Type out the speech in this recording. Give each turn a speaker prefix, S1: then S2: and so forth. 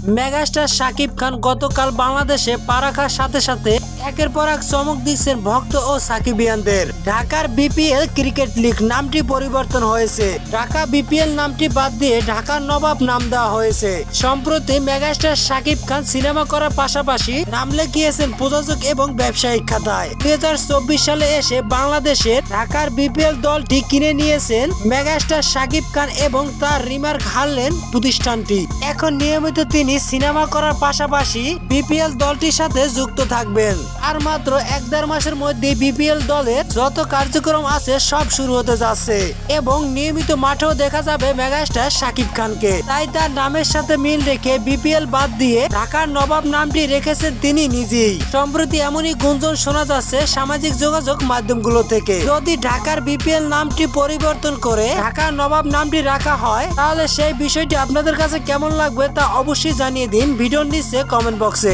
S1: Megastar Shakib Khan গতকাল বাংলাদেশে পা রাখার সাথে সাথে একের পর এক চমক দিচ্ছেন ভক্ত ও সাকিবিয়ানদের। ঢাকার বিপিএল ক্রিকেট লিগ নামটি পরিবর্তন হয়েছে। ঢাকা বিপিএল নামটি বাদ দিয়ে ঢাকার নবাব নাম দেওয়া হয়েছে। সম্প্রতি মেগাস্টার শাকিব খান সিনেমা করার পাশাপাশি নাম লিখিয়েছেন প্রযোজক এবং ব্যবসায়িক খাতায়। 2024 সালে এসে বাংলাদেশের ঢাকার বিপিএল দলটি কিনে নিয়েছেন মেগাস্টার শাকিব খান এবং তার রিমার্ক হারলেন প্রতিষ্ঠানটি। এখন নিয়মিত তিনি সিনেমা করার পাশাপাশি বিপিএল দলটির সাথে যুক্ত থাকবেন। আর মাত্র 1-1.5 মাসের মধ্যে বিপিএল দলের যত কার্যক্রম আছে সব শুরু হতে যাচ্ছে এবং নিয়মিত মাঠেও দেখা যাবে মেগাস্টার শাকিব খানকে। তাই তার নামের সাথে মিল রেখে বিপিএল বাদ দিয়ে ঢাকার নবাব নামটি রেখেছেন তিনি নিজেই। সম্প্রতি এমনই গুঞ্জন শোনা যাচ্ছে সামাজিক যোগাযোগ মাধ্যমগুলো থেকে। যদি ঢাকার বিপিএল নামটি পরিবর্তন করে ঢাকার নবাব নামটি রাখা হয় তাহলে সেই বিষয়টি আপনাদের কাছে কেমন লাগবে তা অবশ্যই জানিয়ে দিন ভিডিওর নিচে কমেন্ট বক্সে।